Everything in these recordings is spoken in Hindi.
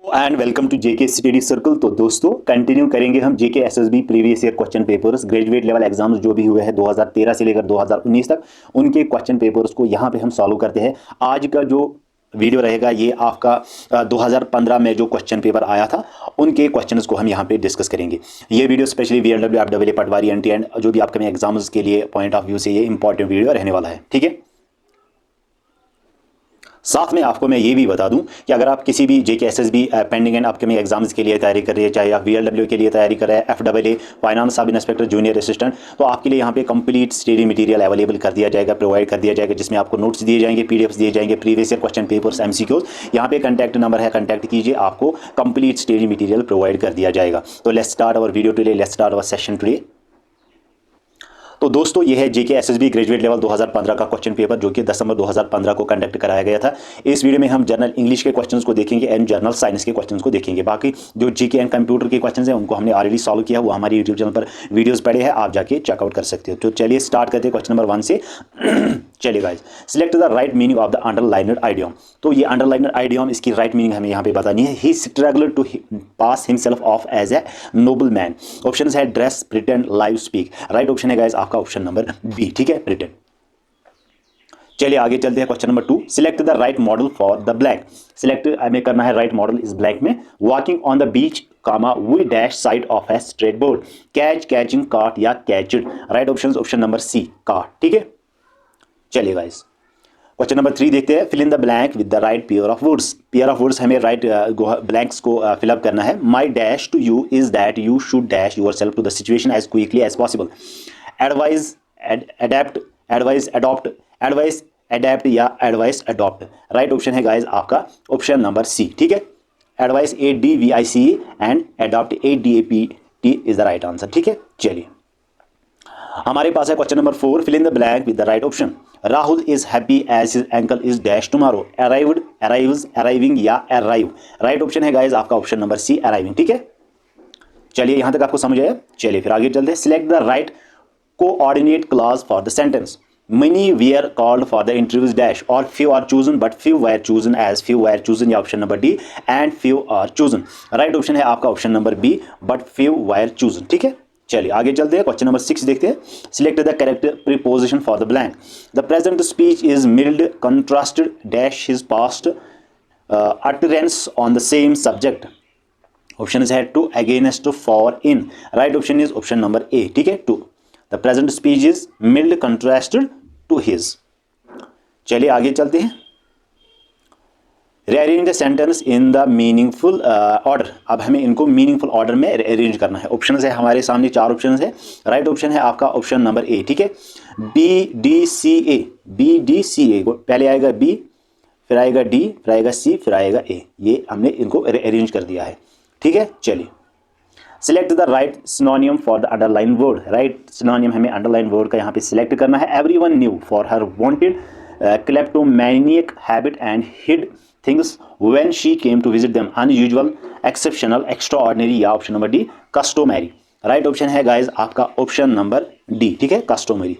And welcome to JK study circle. तो दोस्तों कंटिन्यू करेंगे हम JK SSB previous year question papers, graduate level exams जो भी हुए हैं 2013 से लेकर 2019 तक, उनके क्वेश्चन पेपर्स को यहाँ पे हम सॉल्व करते हैं। आज का जो वीडियो रहेगा ये आपका 2015 में जो क्वेश्चन पेपर आया था उनके क्वेश्चंस को हम यहाँ पे डिस्कस करेंगे। ये video specially VLW, FW, patwari, NT and जो भी अपकमिंग एग्जाम्स के लिए पॉइंट ऑफ व्यू से ये इंपॉर्टेंट वीडियो रहने वाला है। ठीक है, साथ में आपको मैं ये भी बता दूं कि अगर आप किसी भी जेके SSB pending and upcoming exams के लिए तैयारी कर रही है, चाहे आप वीएलडब्ल्यू के लिए तैयारी कर रहे हैं, FW, finance sub inspector, junior assistant, तो आपके लिए यहाँ पे कंप्लीट स्टडी मटेरियल अवेलेबल कर दिया जाएगा, प्रोवाइड कर दिया जाएगा, जिसमें आपको नोट्स दिए जाएंगे, पीडीएफ्स दिए जाएंगे, previous year question papers, MCQs. यहाँ पे कॉन्टैक्ट नंबर है, कॉन्टैक्ट कीजिए, आपको कंप्लीट स्टडी मटेरियल प्रोवाइड कर दिया जाएगा। तो let's start our video today, let's start our session today. तो दोस्तों ये है जेके एसएसबी ग्रेजुएट लेवल 2015 का क्वेश्चन पेपर जो कि दिसंबर 2015 को कंडक्ट कराया गया था। इस वीडियो में हम जनरल इंग्लिश के क्वेश्चंस को देखेंगे एंड जनरल साइंस के क्वेश्चंस को देखेंगे। बाकी जो जीके एंड कंप्यूटर के क्वेश्चंस हैं उनको हमने ऑलरेडी सॉल्व किया, वो हमारी यूट्यूब चैनल पर वीडियोस पड़े हैं, आप जाके चेकआउट कर सकते हो। तो चलिए स्टार्ट करते हैं क्वेश्चन नंबर 1 से। चलिए guys, select the right meaning of the underlined idiom. तो ये अंडरलाइनड आइडियम, इसकी राइट मीनिंग हमें यहाँ पे बतानी है। He struggled to pass himself off as a noble man. Option है dress, pretend, live, speak. Right option है गाइस आपका ऑप्शन नंबर बी। ठीक है, प्रिटेंड। चलिए आगे चलते हैं question number 2। Select the right modal for the blank. Select हमें करना है राइट मॉडल इस ब्लैंक में। Walking on the beach, comma, we dash side of a straight board. Catch, catching, caught या caught. Right option number C, caught. ठीक है, चलिए गाइस क्वेश्चन नंबर 3 देखते हैं। Fill in the blank with the right pair of words. Pair of words हमें राइट ब्लैंक्स को फिलअप करना है। My dash to you is that you should dash yourself to the situation as quickly as possible. Advise, adapt, advice, adopt, advice, adept या एडवाइस, अडॉप्ट। राइट ऑप्शन है गाइज आपका ऑप्शन नंबर सी। ठीक है, advice ADVICE and adopt ADAPT is the right answer. ठीक है, चलिए हमारे पास है question number 4। Fill in the blank with the right option. Rahul is happy as his uncle is dash tomorrow. Arrived, arrives, arriving या अराइव। राइट ऑप्शन है गाइज आपका ऑप्शन नंबर सी, अराइविंग। ठीक है, चलिए यहां तक आपको समझ आया। चलिए फिर आगे चलते हैं। Select the right coordinate clause for the sentence. Many were called for the interviews dash, or few are chosen but few were chosen as few were chosen या option number D, and few are chosen। राइट ऑप्शन है आपका option number B, but few were chosen। ठीक है, चलिए आगे चलते हैं। क्वेश्चन नंबर 6 देखते हैं। Select the correct preposition for the blank. The present speech is mild, contrasted, dash his past utterance on the same subject। Option है to, against, for, in. Right option is option number A. ठीक है, to. The present speech is mild, contrasted to his. चलिए आगे चलते हैं। Rearrange the sentence in the meaningful order. अब हमें इनको मीनिंगफुल ऑर्डर में अरेंज करना है। ऑप्शन है हमारे सामने 4 ऑप्शन है। राइट ऑप्शन है आपका ऑप्शन नंबर ए। ठीक है, BDCA, BDCA पहले आएगा बी, फिर आएगा डी, फिर आएगा सी, फिर आएगा ए। ये हमने इनको अरेंज कर दिया है। ठीक है, चलिए select the right synonym for the underline word. Right synonym हमें अंडरलाइन वर्ड का यहाँ पे सिलेक्ट करना है। Everyone knew for her wonted kleptomaniac habit and hid things when she came to visit them. Unusual, exceptional, extraordinary या option number D, customary. Right option है गाइज आपका ऑप्शन नंबर डी। ठीक है, कस्टोमरी।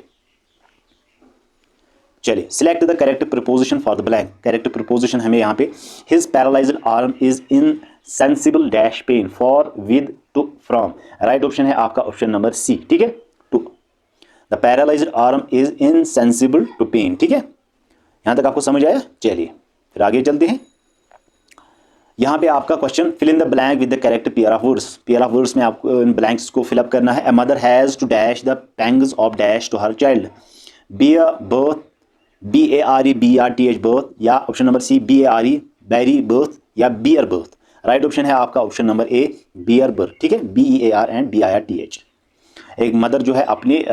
चलिए select the correct preposition for the blank. Correct preposition हमें यहाँ पे his paralysed arm is insensible dash pain, for, with, to, from. Right option है आपका ऑप्शन नंबर सी। ठीक है, to. The paralysed arm is insensible to pain. ठीक है, यहां तक आपको समझ आया। चलिए फिर आगे चलते हैं। यहां पे आपका question fill in the blank with the correct pair of words. Pair of words में आपको इन ब्लैंक्स को फिलअप करना है। A mother has to dash the pangs of dash to her child. Bear birth, BARE birth या option number C BARE berry birth या बियर बर्थ। राइट ऑप्शन है आपका option number A, bear birth. ठीक है, BEAR एंड BIRTH। एक मदर जो है अपने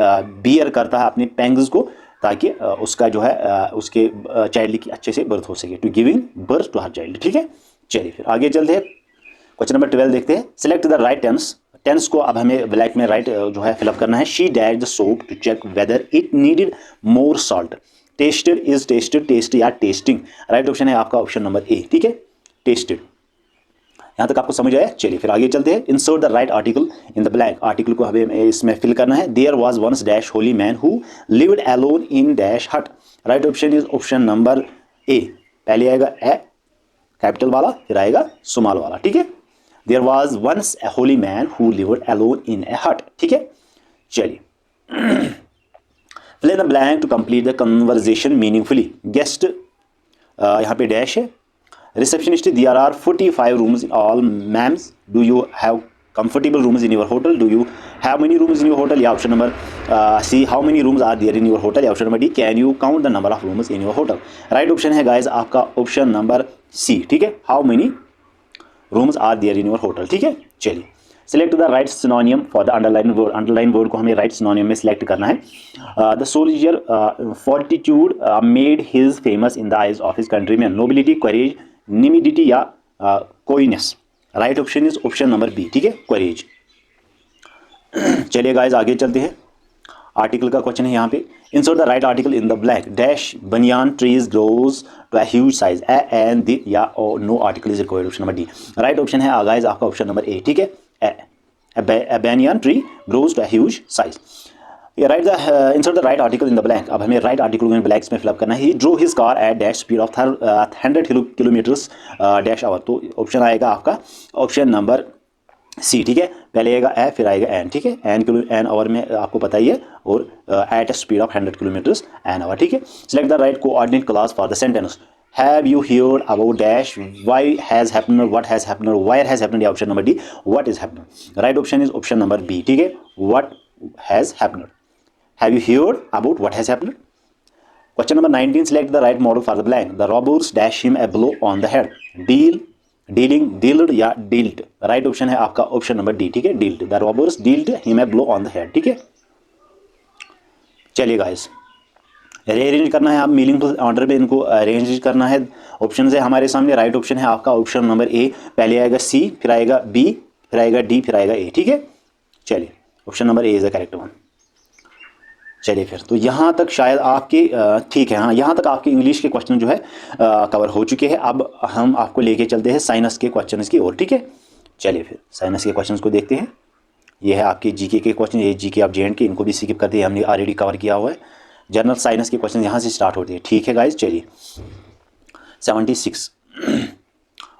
बियर करता है अपने पैंग्स को, ताकि उसका जो है उसके चाइल्ड की अच्छे से बर्थ हो सके, to giving birth to her child. ठीक है, चलिए फिर आगे चलते हैं। क्वेश्चन नंबर 12 देखते हैं। Select the right tense. Tense को अब हमें ब्लैक में राइट जो है फिलअप करना है। She dash the soup to check whether it needed more salt. Tasted is tasted, taste या टेस्टिंग। राइट ऑप्शन है आपका ऑप्शन नंबर ए। ठीक है, टेस्टेड। यहां तक आपको समझ आया। चलिए फिर आगे चलते हैं। Insert the right article in the blank. Article को हमें इसमें फिल करना है। There was once dash holy man who lived alone in dash hut. Right option is option number A. पहले आएगा ए, कैपिटल वाला, फिर आएगा स्मॉल वाला, ठीक है। There was once a holy man who lived alone in a hut, ठीक है। चलिए fill in the blank to complete the conversation meaningfully. Guest यहाँ पे डैश है। Receptionist, there are 45 rooms in all ma'ams, do you have comfortable rooms in your hotel, do you have many rooms in your hotel? या option number C, how many rooms are there in your hotel? या option number D, can you count the number of rooms in your hotel? Right option है गाइज आपका ऑप्शन नंबर सी, ठीक है। how many rooms are there in your hotel, ठीक है। चलिए select the right synonym for the underline word। underline word को हमें right synonym में select करना है। the soldier fortitude made his famous in the eyes of his countrymen, nobility, courage, nimidity या coyness। Right option is option number B, ठीक है, करेज। चलिए गाइज आगे चलते हैं। आर्टिकल का क्वेश्चन है यहाँ पे, insert the right article in the blank. Dash banyan trees grows to a huge size, a an the या no article is required, option number D. Right option है गाइज आपका ऑप्शन नंबर ए, ठीक है, a banyan tree grows to a huge size. Right the insert the right article in the blank. अब हमें राइट आर्टिकल को ब्लैंक्स में फिलअप करना है। He drew his car at dash speed of 100 kilometres dash hour, तो ऑप्शन आएगा आपका ऑप्शन नंबर सी, ठीक है। पहले आएगा ए, फिर आएगा एन, ठीक है। एन आवर में आपको पता ही है, और at a speed of 100 kilometres an hour, ठीक है। Select the right coordinate clause for the sentence. Have you heard about dash? Why has happened? What has happened? Where has happened? या option number D, what is happened? Right option is option number B, ठीक है, what has happened. Have you heard about what has happened? Question number 19. Select the right model for the blank. The robbers dash him a blow on the head. Deal, dealing, dealed या dealt. Right option है आपका ऑप्शन नंबर डी, ठीक है, dealt. The robbers dealt him a blow on the head, ठीक है। चलिए गाइस, रीअरेंज करना है, आप मीनिंगफुल ऑर्डर में इनको अरेंज करना है। ऑप्शन है हमारे सामने। राइट ऑप्शन है आपका ऑप्शन नंबर ए, पहले आएगा सी, फिर आएगा बी, फिर आएगा डी, फिर आएगा ए, ठीक है। चलिए option number A is the correct one. चलिए फिर तो यहाँ तक शायद आपके ठीक है, हाँ, यहाँ तक आपके इंग्लिश के क्वेश्चन जो है कवर हो चुके हैं। अब हम आपको लेके चलते हैं साइंस के क्वेश्चन की ओर, ठीक है। चलिए फिर साइंस के क्वेश्चन को देखते हैं। ये है आपके जीके के क्वेश्चन, ये जीके ऑफ जे एंड के, इनको भी स्किप कर दिए, हमने ऑलरेडी कवर किया हुआ है। जनरल साइंस के क्वेश्चन यहाँ से स्टार्ट होते हैं, ठीक है गाइज। चलिए 76,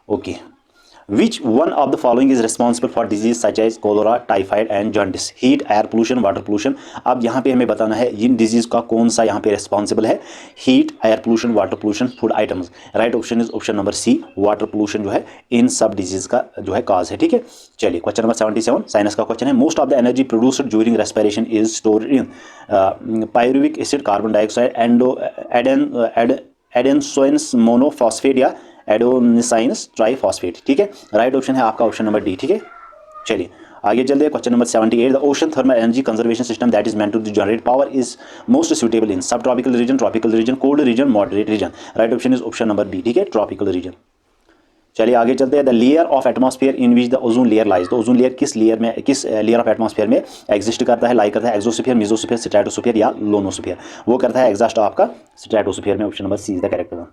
okay. Which one of the following is responsible for disease such as cholera, typhoid and jaundice? Heat, air pollution, water pollution। अब यहाँ पे हमें बताना है इन डिजीज का कौन सा यहाँ पे रिस्पॉन्सिबल है। Heat, air pollution, water pollution, food items. Right option is option number C, water pollution जो है इन सब डिजीज का जो है काज है, ठीक है। चलिए क्वेश्चन नंबर 77 साइंस का क्वेश्चन है। Most of the energy produced during respiration is stored in pyruvic acid, carbon dioxide, adenosine monophosphate या एडोनिसाइनस ट्राइफॉस्फेट, ठीक है। राइट ऑप्शन है आपका ऑप्शन नंबर डी, ठीक है। चलिए आगे चलते हैं। Question number 78, the ocean thermal energy conservation system that is meant to generate power is most suitable in sub tropical region, tropical region, cold region, moderate region. Right option is option number B, ठीक है, ट्रॉपिकल रीजन। चलिए आगे चलते हैं। The layer of atmosphere in which the ozone layer lies. तो ओजोन लेयर किस लेयर में, किस लेयर ऑफ एटमॉस्फेयर में एग्जिस्ट करता है, लाई करता है? एक्सोस्फीयर, मेसोस्फीयर, स्ट्रेटोस्फीयर या लोनोस्फीयर। वो करता है एग्जॉस्ट आपका स्ट्रेटोस्फीयर में, option number C is the correct one.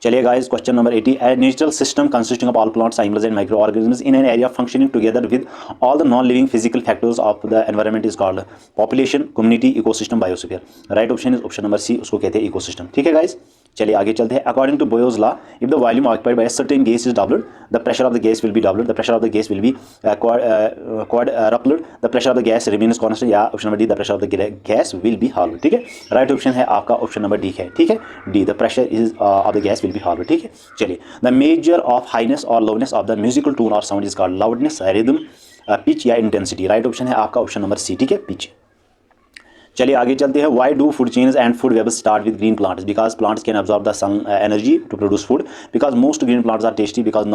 चलिए guys question number 80, a natural system consisting of all plants, animals and micro organisms in an area functioning together with all the non living physical factors of the environment is called population, community, ecosystem, biosphere. Right option is option number C, उसको कहते हैं इकोसिस्टम, ठीक है गाइस। चलिए आगे चलते हैं। According to Boyle's law, if the volume occupied by a certain gas is doubled, the pressure of the gas will be doubled, the pressure of the gas will be quadrupled, the pressure of the gas remains constant या option number D, the pressure of the gas will be halved, ठीक है। राइट ऑप्शन है आपका ऑप्शन नंबर डी है, ठीक है, D, the pressure is of the gas will be halved, ठीक है। चलिए द मेजर ऑफ हाइनेस और lowness of the musical tone और sound is called loudness, rhythm, pitch या इंटेंसिटी। राइट ऑप्शन है आपका ऑप्शन नंबर सी, ठीक है, पिच। चलिए आगे चलते हैं। Why do food chains and food webs start with green plants? Because plants can absorb the sun energy to produce food, because most green plants are tasty, because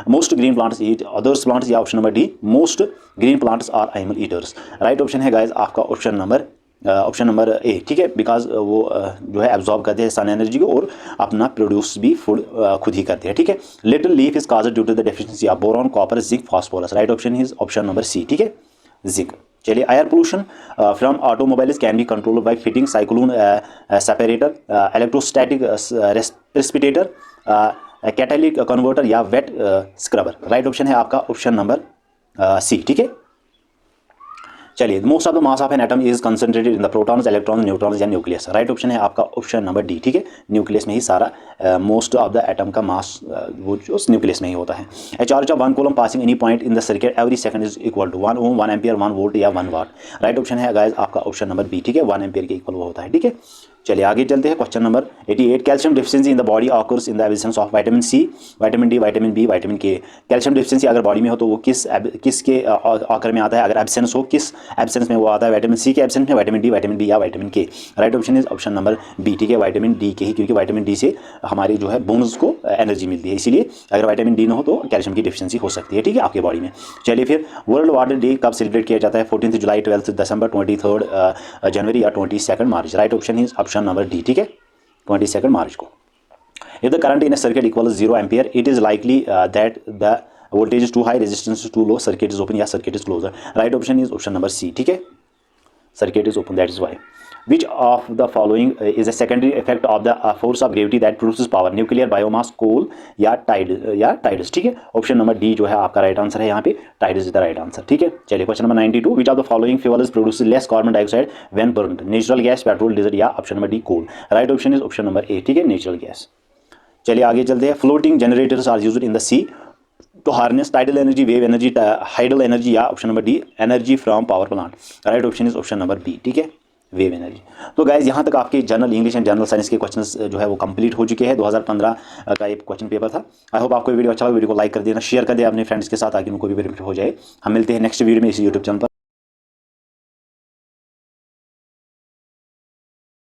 most green plants eat others plants, या option number D, most green plants are animal eaters। Right option है गाइज आपका ऑप्शन नंबर ए, ठीक है, बिकॉज वो जो है एब्जॉर्ब करते हैं सन एनर्जी को और अपना प्रोड्यूस भी फूड खुद ही करते हैं, ठीक है। Little leaf is caused due to the deficiency of boron, copper, zinc, phosphorus. Right option is option number C, ठीक है, जिंक। चलिए air pollution from automobiles can be control by fitting cyclone separator, electrostatic precipitator, catalytic converter या वेट स्क्रबर। राइट ऑप्शन है आपका ऑप्शन नंबर सी, ठीक है। चलिए, most of the mass of an atom is concentrated in the protons, electrons, neutrons या न्यूक्लियस। राइट ऑप्शन है आपका ऑप्शन नंबर डी, ठीक है। न्यूक्लियस में ही सारा मोस्ट ऑफ द एटम का मास वो जो न्यूक्लियस में ही होता है। A charge of 1 coulomb passing any point in the circuit every second is equal to 1 ohm, 1 ampere, 1 volt या 1 वाट। राइट ऑप्शन है गाइस आपका ऑप्शन नंबर बी, ठीक है। 1 एम्पियर के इक्वल वो होता है, ठीक है। चलिए आगे चलते हैं। Question number 88, calcium deficiency in the body occurs in the absence of vitamin C, vitamin D, vitamin B, vitamin K. Calcium deficiency अगर बॉडी में हो तो वो किसके ऑकर में आता है? अगर एब्सेंस हो, किस एब्सेंस में वो आता है? विटामिन सी के एब्सेंस में, विटामिन डी, विटामिन बी या vitamin K. Right option is option number B, ठीक है। विटामिन डी के ही, क्योंकि विटामिन डी से हमारी जो है बोन्स को एनर्जी मिलती है, इसीलिए अगर विटामिन डी ना हो तो कैल्शियम की डिफिशिएंसी हो सकती है, ठीक है, आपके बॉडी में। चलिए फिर वर्ल्ड वाटर डे कब सेलिब्रेट किया जाता है? 14 जुलाई, 12 दिसंबर, 23 जनवरी या 22 मार्च। Right option is option number D, ठीक है, 22 मार्च को। If the current in a circuit equals 0 ampere, it is likely that the voltage is too high, resistance is too low, circuit is open या circuit is closer. Right option is option number C, ठीक है, circuit is open, that is why. Which of the following is a secondary effect of the force of gravity that produces power? Nuclear, biomass, coal या tides, ठीक है। ऑप्शन नंबर डी जो है आपका राइट आंसर है यहाँ पे, tides is the right answer, ठीक है। चलिए question number 92, which of the following fuel is produces less carbon dioxide when burned? Natural gas, petrol, diesel या option number D coal. Right option is option number A, ठीक है, नेचुरल गैस। चलिए आगे चलते हैं। Floating generators are used in the sea to harness tidal energy, wave energy, hydel energy या option number D energy from power plant. Right option is option number B, ठीक है, वेव एनर्जी। तो गाइज यहाँ तक आपके general English and general science के क्वेश्चंस जो है वो कंप्लीट हो चुके हैं। 2015 का एक क्वेश्चन पेपर था। आई होप आपको वीडियो अच्छा लगा। वीडियो को लाइक कर देना, शेयर कर दें अपने फ्रेंड्स के साथ, ताकि उनको भी बेनिफिट हो जाए। हम मिलते हैं नेक्स्ट वीडियो में इसी यूट्यूब चैनल पर।